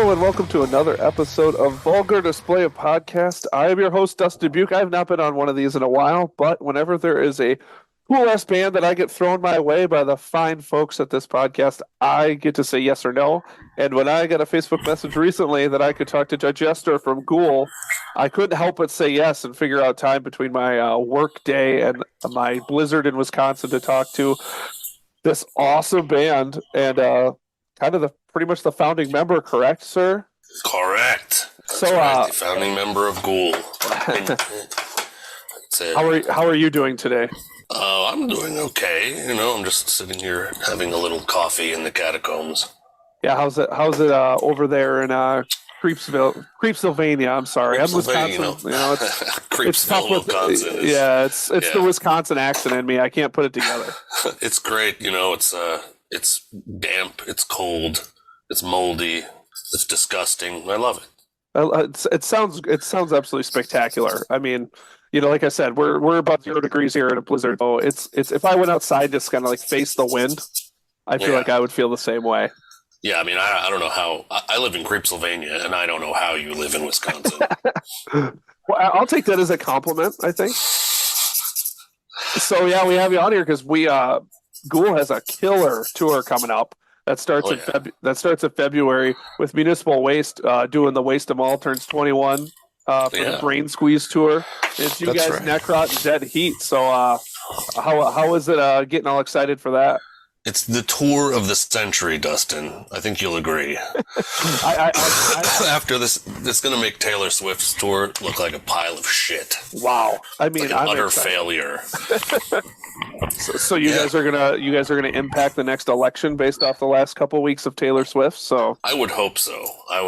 Hello and welcome to another episode of Vulgar Display of Podcast. I am your host, Dustin Buke. I have not been on one of these in a while, but whenever there is a cool-ass band that I get thrown my way by the fine folks at this podcast, I get to say yes or no. And when I got a Facebook message recently that I could talk to Judge Jester from Ghoul, I couldn't help but say yes and figure out time between my work day and my blizzard in Wisconsin to talk to this awesome band and kind of pretty much the founding member, correct, sir? Correct. That's so, right, the founding member of Ghoul. How are you doing today? I'm doing okay. I'm just sitting here having a little coffee in the catacombs. Yeah, how's it over there in Creepsylvania? I'm sorry, I'm Wisconsin. It's Creepsville, Wisconsin. It's the Wisconsin accent in me. I can't put it together. It's great. It's damp. It's cold. It's moldy. It's disgusting. I love it. It sounds absolutely spectacular. I mean, like I said, we're about 0 degrees here in a blizzard. So it's if I went outside just kind of like face the wind, I feel like I would feel the same way. Yeah, I mean, I don't know how. I live in Creepsylvania, and I don't know how you live in Wisconsin. Well, I'll take that as a compliment, I think. So yeah, we have you on here because Ghoul has a killer tour coming up. That starts in February with Municipal Waste doing the Waste 'em All turns 21 for the Brain Squeeze tour. It's you guys, right. Necrot and Dead Heat. So how is it getting all excited for that? It's the tour of the century, Dustin. I think you'll agree. After this, it's going to make Taylor Swift's tour look like a pile of shit. Wow! I mean, like an utter failure. So you guys are gonna impact the next election based off the last couple weeks of Taylor Swift. So I would hope so. I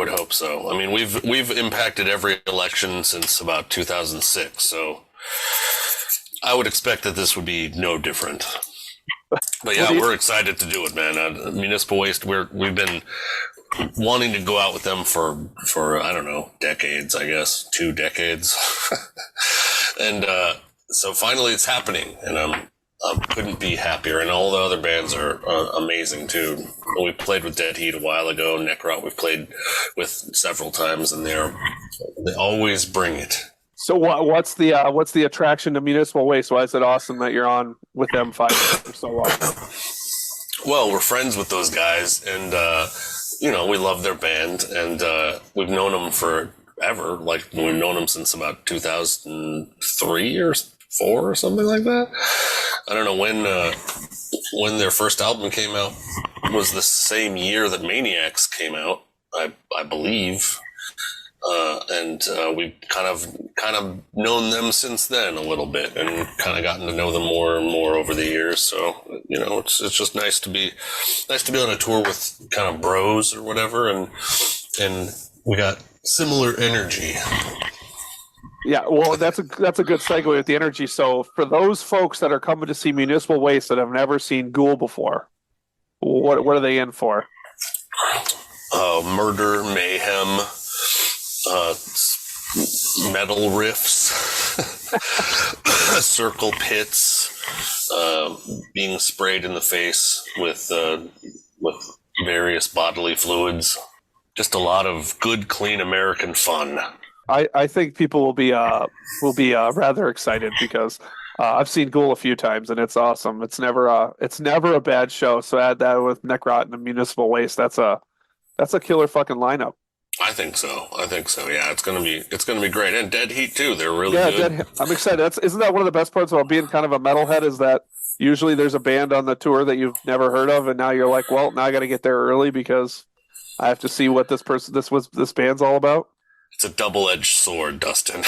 mean, we've impacted every election since about 2006. So I would expect that this would be no different. But yeah, we're excited to do it, man. Municipal Waste, we've been wanting to go out with them for I don't know, decades, I guess, 2 decades. And so finally it's happening, and I couldn't be happier. And all the other bands are amazing too. We played with Dead Heat a while ago. Necrot we've played with several times, and they always bring it. So what's the attraction to Municipal Waste? Why is it awesome that you're on with them 5 years for so long? Well, we're friends with those guys, and we love their band, and we've known them forever. Like, we've known them since about 2003 or 4 or something like that. I don't know when their first album came out. It was the same year that Maniacs came out, I believe. And we've kind of known them since then a little bit, and kind of gotten to know them more and more over the years. So it's just nice to be on a tour with kind of bros or whatever, and we got similar energy. Yeah, well, that's a good segue with the energy. So for those folks that are coming to see Municipal Waste that have never seen Ghoul before, what are they in for? Murder, mayhem. Metal riffs, circle pits, being sprayed in the face with various bodily fluids. Just a lot of good, clean American fun. I think people will be rather excited because I've seen Ghoul a few times and it's awesome. It's never a bad show. So add that with Necrot and the Municipal Waste. That's a killer fucking lineup. I think so. Yeah, it's gonna be great. And Dead Heat too. They're really good. I'm excited. Isn't that one of the best parts about being kind of a metalhead? Is that usually there's a band on the tour that you've never heard of, and now you're like, well, now I got to get there early because I have to see what this band's all about. It's a double-edged sword, Dustin.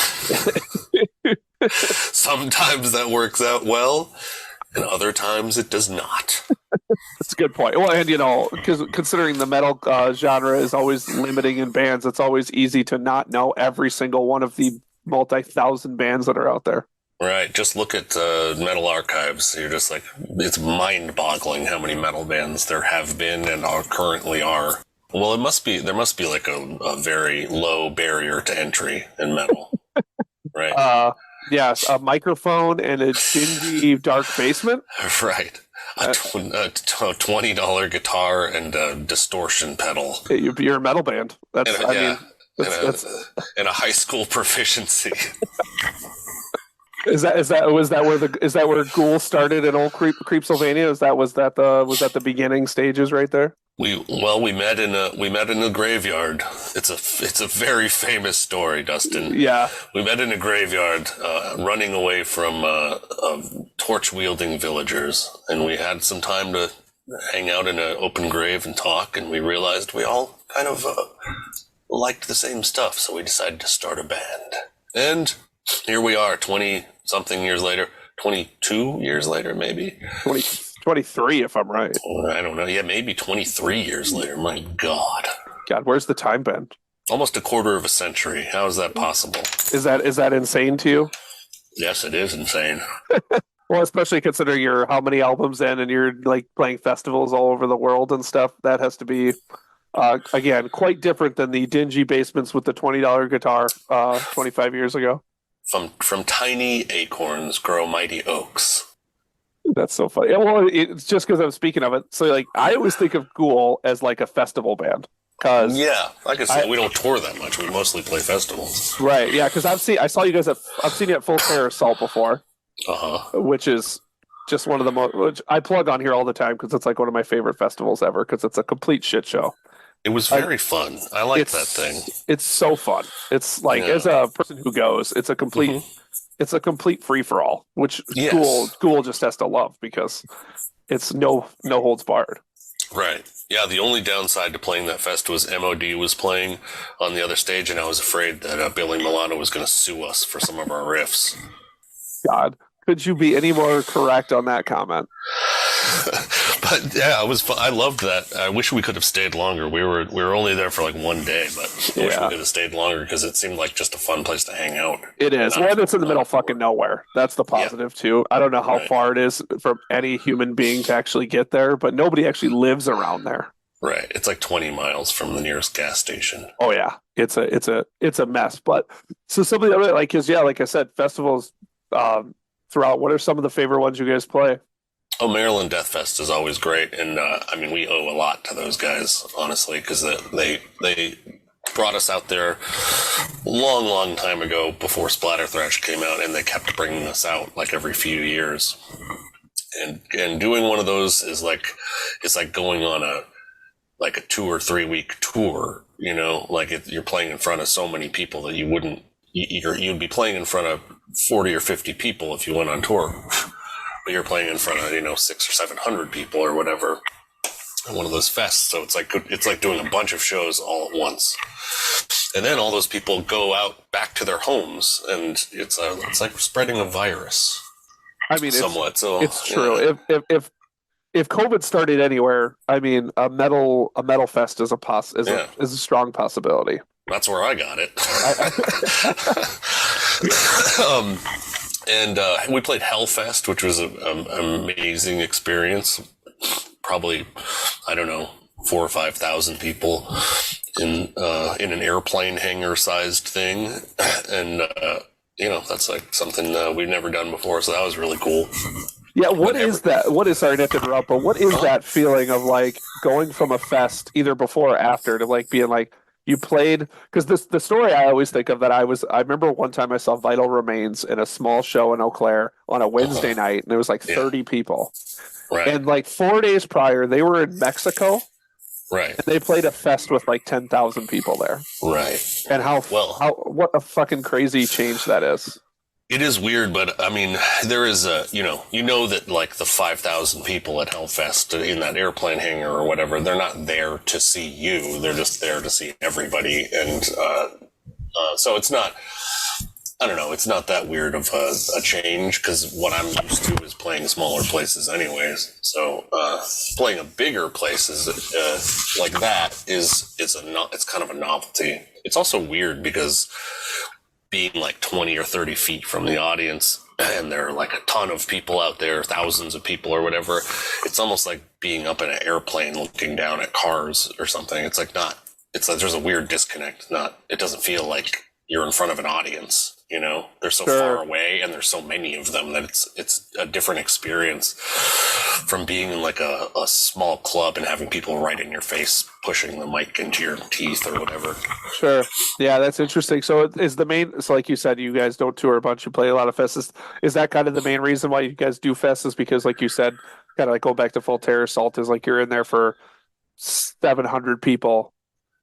Sometimes that works out well, and other times it does not. That's a good point. Well, and because considering the metal genre is always limiting in bands, it's always easy to not know every single one of the multi-thousand bands that are out there. Right. Just look at Metal Archives. You're just like, it's mind-boggling how many metal bands there have been and currently are. Well, there must be like a very low barrier to entry in metal, right? Yes, a microphone and a dingy dark basement. Right. a $20 guitar and a distortion pedal. You're a metal band. That's And I mean, that's and a high school proficiency. is that where Ghoul started in old Creepsylvania? Was that the beginning stages right there? We met in a graveyard. It's a very famous story, Dustin. Yeah. We met in a graveyard, running away from torch wielding villagers, and we had some time to hang out in an open grave and talk. And we realized we all kind of liked the same stuff, so we decided to start a band. And here we are, 20-something years later, 22 years later, maybe. 23, if I'm right. I don't know. Yeah, maybe 23 years later. My God. God, where's the time been? Almost a quarter of a century. How is that possible? Is that insane to you? Yes, it is insane. Well, especially considering you're how many albums in and you're like playing festivals all over the world and stuff. That has to be, again, quite different than the dingy basements with the $20 guitar 25 years ago. From tiny acorns grow mighty oaks. That's so funny. Well, it's just because I'm speaking of it. So, like, I always think of Ghoul as like a festival band. Yeah, like I said, we don't tour that much. We mostly play festivals. Right. Yeah, because I've seen you at Full Terror Assault before. Which is just one of the most. Which I plug on here all the time because it's like one of my favorite festivals ever because it's a complete shit show. It was very fun. I like that thing. It's so fun. It's like as a person who goes, it's a complete. It's a complete free for all, which Ghoul just has to love because it's no holds barred. Right. Yeah. The only downside to playing that fest was MOD was playing on the other stage, and I was afraid that Billy Milano was going to sue us for some of our riffs. God, could you be any more correct on that comment? But yeah, it was fun. I loved that. I wish we could have stayed longer. We were only there for like one day, but I wish we could have stayed longer because it seemed like just a fun place to hang out. It is. Well, it's in the middle of fucking nowhere. That's the positive too. I don't know how far it is from any human being to actually get there, but nobody actually lives around there. Right. It's like 20 miles from the nearest gas station. Oh yeah. It's a mess. But so some of the other like I said, festivals throughout. What are some of the favorite ones you guys play? Oh, Maryland Death Fest is always great, and I mean we owe a lot to those guys, honestly, because they brought us out there long time ago before Splatter Thrash came out, and they kept bringing us out like every few years. And doing one of those is like it's like going on a 2 or 3 week tour, you know, like you're playing in front of so many people that you'd be playing in front of 40 or 50 people if you went on tour. But you're playing in front of 600 or 700 people or whatever at one of those fests. So it's like doing a bunch of shows all at once, and then all those people go out back to their homes, and it's like spreading a virus. I mean, somewhat. It's true. Yeah. If COVID started anywhere, I mean, a metal fest is a strong possibility. That's where I got it. And we played Hellfest, which was an amazing experience. Probably, I don't know, 4,000 or 5,000 people in an airplane hangar sized thing, and that's like something we've never done before. So that was really cool. Yeah, sorry not to interrupt, but what is that feeling of like going from a fest either before or after to like being like you played, because the story I always think of that I remember one time I saw Vital Remains in a small show in Eau Claire on a Wednesday night, and it was like 30 people. Right. And like 4 days prior, they were in Mexico. Right. And they played a fest with like 10,000 people there. Right. And what a fucking crazy change that is. It is weird, but I mean, there is that like the 5,000 people at Hellfest in that airplane hangar or whatever, they're not there to see you. They're just there to see everybody. And so it's not, I don't know, it's not that weird of a change because what I'm used to is playing smaller places anyways. So playing a bigger place like that it's kind of a novelty. It's also weird because being like 20 or 30 feet from the audience and there are like a ton of people out there, thousands of people or whatever, it's almost like being up in an airplane looking down at cars or something. It's like there's a weird disconnect. It doesn't feel like you're in front of an audience, You know, they're so Sure. far away, and there's so many of them that it's a different experience from being in like a small club and having people right in your face, pushing the mic into your teeth or whatever. Sure. Yeah, that's interesting. So is the main, so like you said, you guys don't tour a bunch, you play a lot of fests. Is that kind of the main reason why you guys do fests is because like you said, kind of like go back to Full Terror Assault is like you're in there for 700 people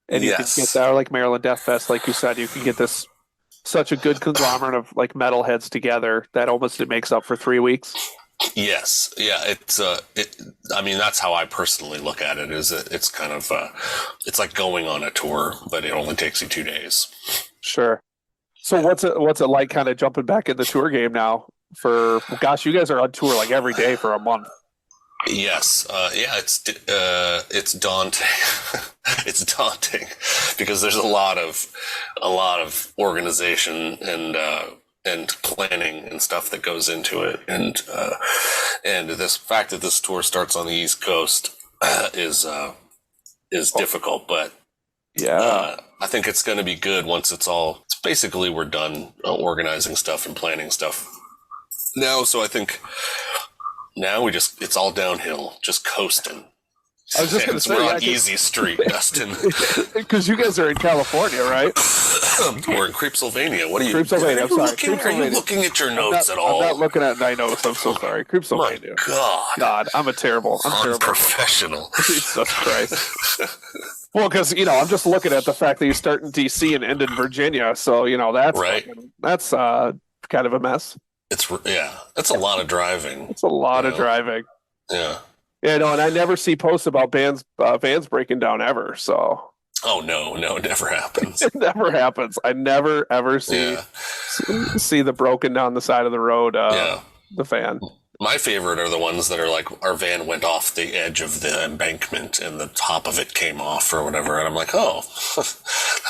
and you can get Yes. that, or like Maryland Death Fest, like you said, you can get this such a good conglomerate of like metalheads together that almost it makes up for 3 weeks. Yes, yeah, I mean, that's how I personally look at it. Is it's kind of it's like going on a tour, but it only takes you 2 days. Sure. So what's it like kind of jumping back in the tour game now for, gosh, you guys are on tour like every day for a month. Yes, yeah, it's daunting. It's daunting because there's a lot of organization and planning and stuff that goes into it, and this fact that this tour starts on the East Coast is difficult, but Yeah. I think it's going to be good once it's basically we're done organizing stuff and planning stuff now. So I think now it's all downhill, just coasting. I was just going to say, we're on easy street, Dustin. because you guys are in California, right? We're in Creepsylvania. What are you? Creepsylvania, I'm sorry. Are you looking at your notes at all? I'm not looking at my notes. I'm so sorry. Creepsylvania. My God, I'm terrible. unprofessional. Jesus Christ. Well, because I'm just looking at the fact that you start in DC and end in Virginia, so that's right. That's kind of a mess. It's a lot of driving. It's a lot of driving. Yeah. And I never see posts about vans breaking down ever. So. Oh no, it never happens. It never happens. I never ever see the broken down the side of the road. The van. My favorite are the ones that are like our van went off the edge of the embankment and the top of it came off or whatever, and I'm like, oh, that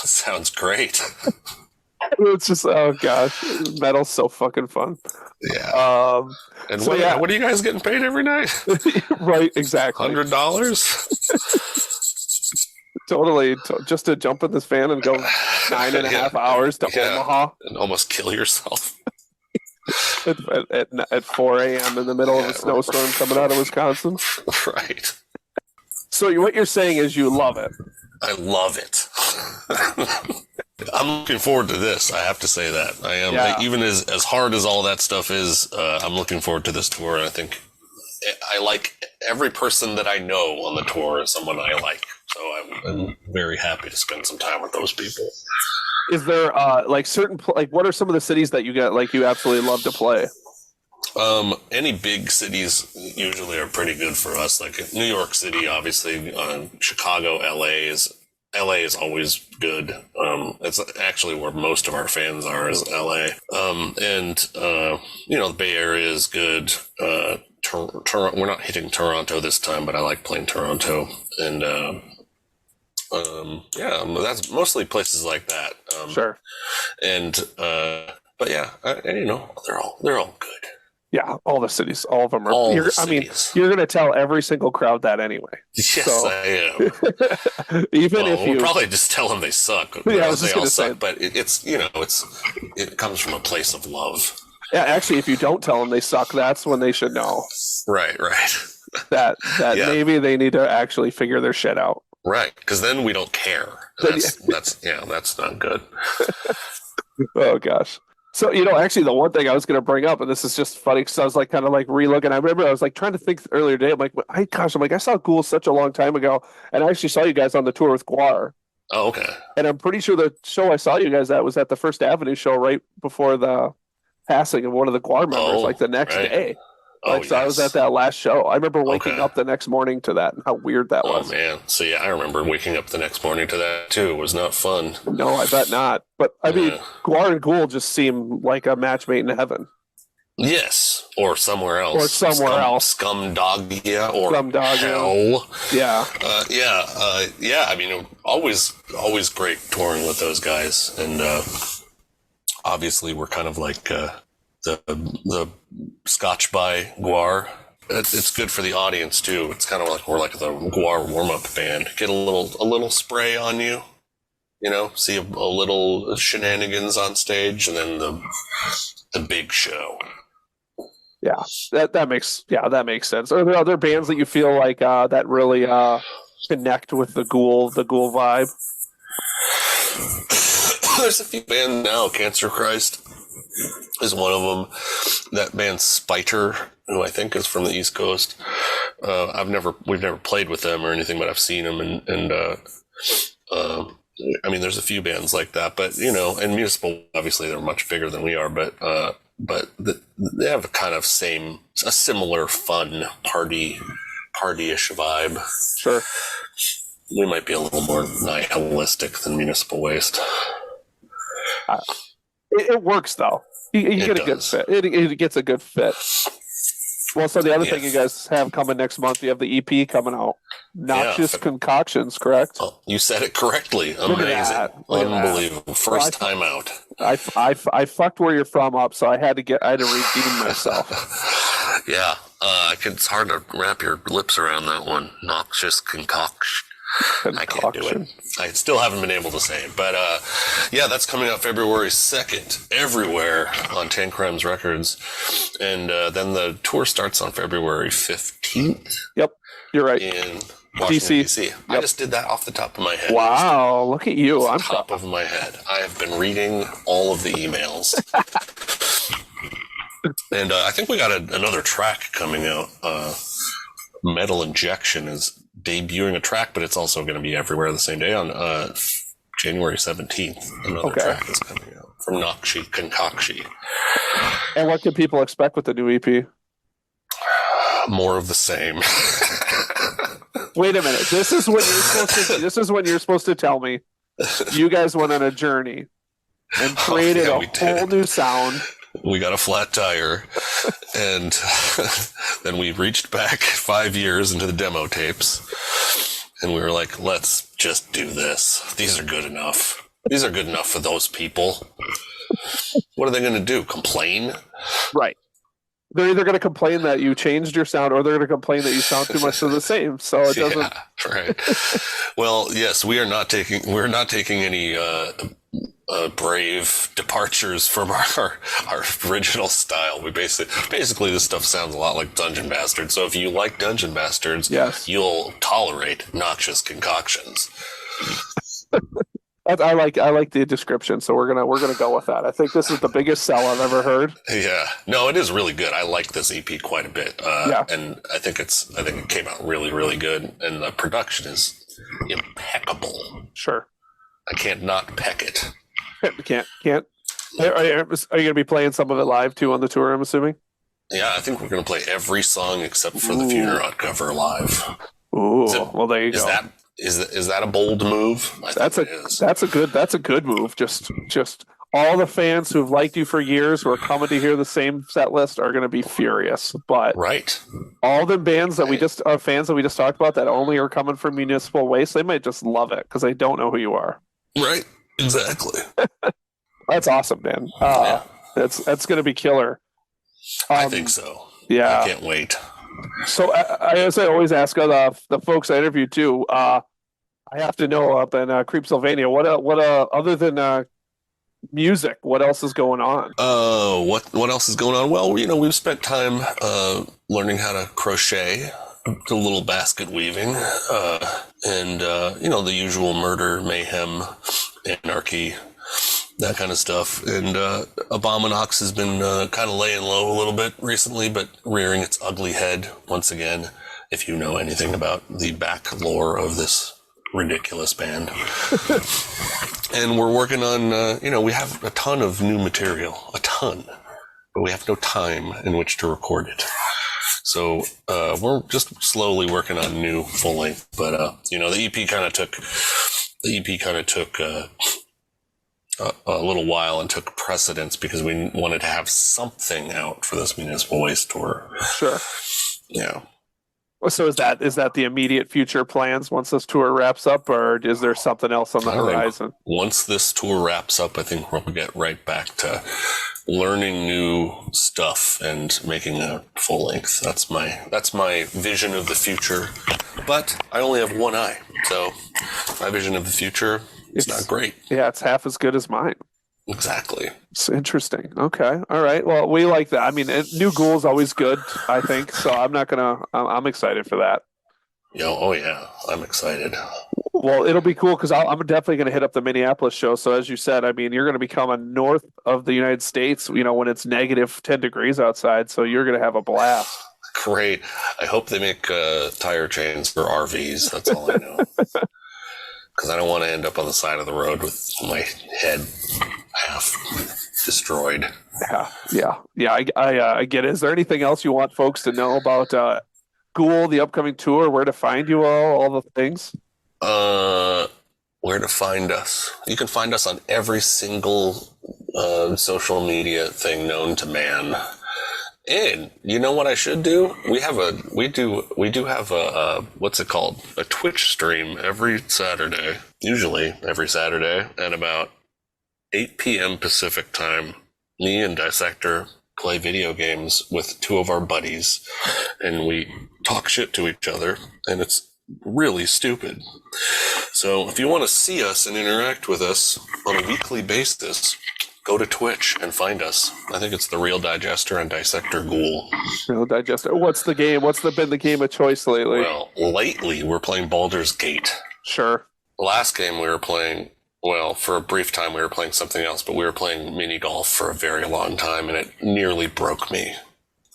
sounds great. It's just, oh gosh, metal's so fucking fun. Yeah. And so, what are you guys getting paid every night? Right, exactly. $100? Totally, just to jump in this van and go 9.5 hours to Omaha and almost kill yourself at 4 a.m. in the middle of a snowstorm coming out of Wisconsin. Right. So what you're saying is you love it. I love it. I'm looking forward to this. I have to say that I am. Even as hard as all that stuff is, I'm looking forward to this tour. And I think I like every person that I know on the tour is someone I like. So I'm very happy to spend some time with those people. Is there what are some of the cities that you absolutely love to play? Any big cities usually are pretty good for us. Like New York City, obviously, Chicago, LA is always good. It's actually where most of our fans are is LA. The Bay Area is good. We're not hitting Toronto this time, but I like playing Toronto. And that's mostly places like that. Sure. But yeah, they're all good. Yeah, all the cities, all of them are. You're going to tell every single crowd that anyway. Yes, so. I am. We'll probably just tell them they suck. Yeah, I was just they all say. suck, but it comes from a place of love. Yeah, actually, if you don't tell them they suck, that's when they should know. Right. That maybe they need to actually figure their shit out. Right, because then we don't care. That's not good. Oh gosh. So, actually the one thing I was going to bring up, and this is just funny because I was like kind of like re-looking. I remember I was like trying to think earlier today. I'm like, I saw Ghoul such a long time ago, and I actually saw you guys on the tour with Guar. Oh, okay. And I'm pretty sure the show I saw you guys at was at the First Avenue show right before the passing of one of the Guar members, like the next day. So I was at that last show. I remember waking up the next morning to that and how weird that was. Oh, man. So, yeah, I remember waking up the next morning to that, too. It was not fun. No, I bet not. But, I mean, Guar and Ghoul just seem like a match made in heaven. Yes, or somewhere else. Scumdogia or hell. Yeah. I mean, always great touring with those guys. And obviously we're kind of like the Scotch by Guar. It's good for the audience too. It's kind of like we're like the Guar warm-up band. Get a little spray on you. see a little shenanigans on stage, and then the big show. Yeah, that makes sense. Are there other bands that you feel like that really connect with the Ghoul vibe? There's a few bands now. Cancer Christ is one of them. That band Spiter, who I think is from the East Coast. We've never played with them or anything, but I've seen them, and I mean, there's a few bands like that, but and Municipal, obviously they're much bigger than we are, but they have a kind of a similar fun partyish vibe. Sure. We might be a little more nihilistic than Municipal Waste. It works though. You get a good fit. It gets a good fit. Well, so the other thing you guys have coming next month, you have the EP coming out. Noxious Concoctions, correct? Oh, you said it correctly. Amazing. Unbelievable. First time out. I fucked where you're from up, so I had to redeem myself. Yeah. It's hard to wrap your lips around that one. Noxious Concoction. I can't do it. I still haven't been able to say it. But that's coming out February 2nd everywhere on Tankcrimes Records. And then the tour starts on February 15th. Yep, you're right. In Washington, D.C. Yep. I just did that off the top of my head. Wow, look at you. On top of my head. I have been reading all of the emails. And I think we got another track coming out. Metal Injection is debuting a track, but it's also going to be everywhere the same day on January 17th. Another track is coming out from Noxious Concoctions. And what can people expect with the new EP? More of the same. Wait a minute. This is when you're supposed to tell me you guys went on a journey and created a whole new sound. We got a flat tire, and then we reached back 5 years into the demo tapes, and we were like, let's just do this. These are good enough. These are good enough for those people. What are they going to do? Complain? Right. They're either going to complain that you changed your sound, or they're going to complain that you sound too much of the same. So it doesn't. Yeah, right. Well, yes, we're not taking any brave departures from our original style. We basically this stuff sounds a lot like Dungeon Bastards. So if you like Dungeon Bastards, yes, you'll tolerate Noxious Concoctions. I like the description, so we're gonna go with that. I think this is the biggest sell I've ever heard. Yeah, no, it is really good. I like this EP quite a bit, and I think it came out really, really good, and the production is impeccable. Sure, I can't not peck it. Can't. Are you gonna be playing some of it live too on the tour? I'm assuming. Yeah, I think we're gonna play every song except for the Funerot cover live. Ooh, well there you go. Is that a bold move? That's a good move. Just all the fans who've liked you for years who are coming to hear the same set list are going to be furious. But all the bands that we just talked about that only are coming from Municipal Waste, they might just love it because they don't know who you are. Right. Exactly. That's awesome, man. That's going to be killer. I think so. Yeah. I can't wait. So as I always ask the folks I interview too, I have to know up in Creepsylvania, what other than music, what else is going on? What else is going on? Well, we've spent time learning how to crochet, a little basket weaving, and the usual murder, mayhem, anarchy, that kind of stuff. And Abominax has been kind of laying low a little bit recently, but rearing its ugly head once again, if you know anything about the back lore of this ridiculous band. And we're working on, we have a ton of new material, but we have no time in which to record it. So we're just slowly working on new full length, but the EP kind of took a little while and took precedence because we wanted to have something out for this Municipal Waste tour. Sure. Yeah. So is that the immediate future plans once this tour wraps up, or is there something else on the horizon? Once this tour wraps up, I think we'll get right back to learning new stuff and making a full length. That's my vision of the future. But I only have one eye, so my vision of the future It's not great. Yeah, it's half as good as mine. Exactly. It's interesting. Okay. All right. Well, we like that. I mean, new Ghoul is always good, I think. So I'm excited for that. Oh yeah, I'm excited. Well, it'll be cool because I'm definitely going to hit up the Minneapolis show. So as you said, I mean, you're going to be coming north of the United States, when it's negative 10 degrees outside. So you're going to have a blast. Great. I hope they make tire chains for RVs. That's all I know. Because I don't want to end up on the side of the road with my head half destroyed. Yeah. I get it. Is there anything else you want folks to know about Ghoul, the upcoming tour, where to find you all the things? Where to find us? You can find us on every single social media thing known to man. And you know what I should do? We do have a what's it called? A Twitch stream every Saturday. Usually every Saturday at about 8 p.m. Pacific time. Me and Dissector play video games with two of our buddies, and we talk shit to each other, and it's really stupid. So if you want to see us and interact with us on a weekly basis, go to Twitch and find us. I think it's The Real Digester and Dissector Ghoul. Real Digester. What's the game? What's been the game of choice lately? Well, lately we're playing Baldur's Gate. Sure. Last game we were playing, well, for a brief time we were playing something else, but we were playing mini golf for a very long time, and it nearly broke me.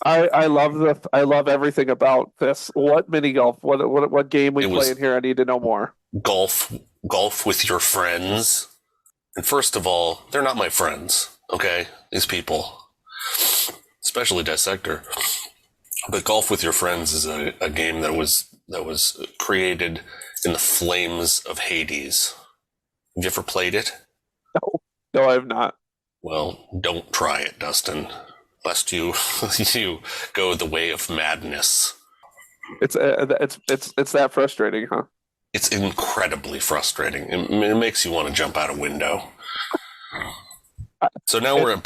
I love everything about this. What mini golf? What game we play in here? I need to know more. Golf with your friends. And first of all, they're not my friends, okay? These people, especially Dissector. But golf with your friends is a game that was created in the flames of Hades. Have you ever played it? No, I have not. Well, don't try it, Dustin, lest you go the way of madness. It's that frustrating, huh? It's incredibly frustrating. It makes you want to jump out a window. So now we're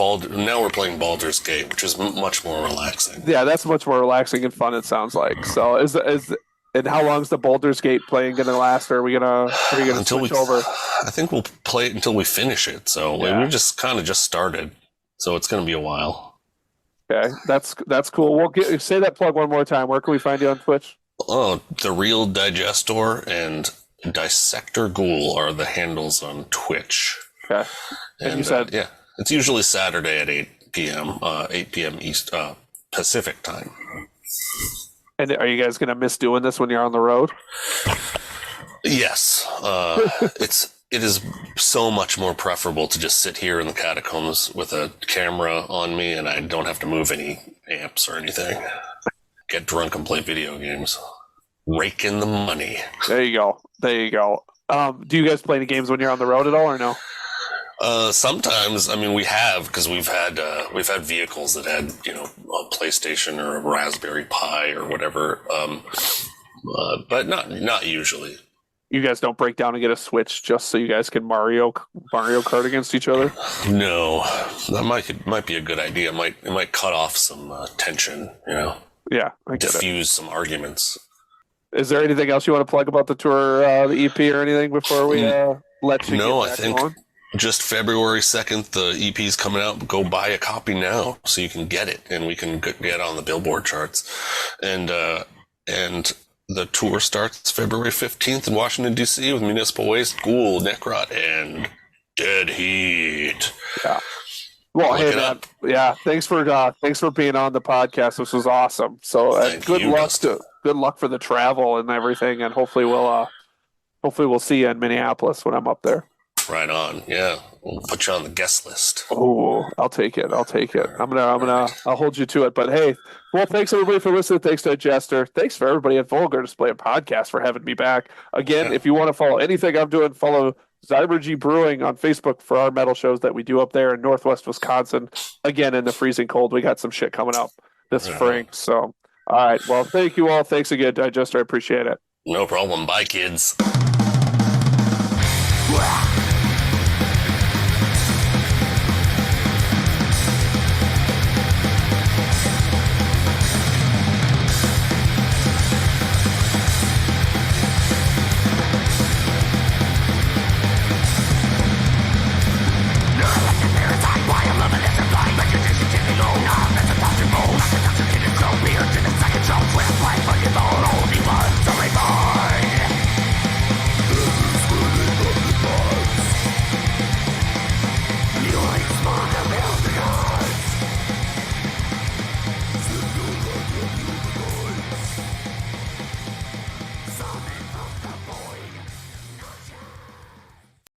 playing Baldur's Gate, which is much more relaxing. Yeah, that's much more relaxing and fun. It sounds like. So and how long is the Baldur's Gate playing going to last? Or are we gonna switch over? I think we'll play it until we finish it. So we just kind of just started. So it's going to be a while. Okay, that's cool. We'll say that plug one more time. Where can we find you on Twitch? Oh, The Real Digester and Dissector Ghoul are the handles on Twitch. Okay. And you said it's usually Saturday at 8 p.m. East Pacific time. And are you guys going to miss doing this when you're on the road? Yes. It is so much more preferable to just sit here in the catacombs with a camera on me, and I don't have to move any amps or anything. Get drunk and play video games. Rake in the money. There you go. Do you guys play any games when you're on the road at all, or no? Sometimes, I mean, we have, because we've had vehicles that had, a PlayStation or a Raspberry Pi or whatever. But not usually. You guys don't break down and get a Switch just so you guys can Mario Kart against each other? No, that might be a good idea. It might cut off some tension, Yeah, I get diffuse some arguments. Is there anything else you want to plug about the tour, the EP, or anything before we let you? No, I think going? Just February 2nd, the EP's coming out. Go buy a copy now so you can get it, and we can get on the Billboard charts. And the tour starts February 15th in Washington, D.C. with Municipal Waste, Ghoul, Necrot, and Dead Heat. Yeah. Well, hey, man. Yeah, thanks for being on the podcast. This was awesome. So good luck for the travel and everything, and hopefully we'll see you in Minneapolis when I'm up there. Right on. Yeah, we'll put you on the guest list. Oh, I'll take it. I'll hold you to it. But hey, well, thanks everybody for listening. Thanks to Jester. Thanks for everybody at Vulgar Display Podcast for having me back again. If you want to follow anything I'm doing, follow Zymurgy Brewing on Facebook for our metal shows that we do up there in Northwest Wisconsin. Again, in the freezing cold, we got some shit coming up this spring. So, all right. Well, thank you all. Thanks again, Digester. I appreciate it. No problem. Bye, kids.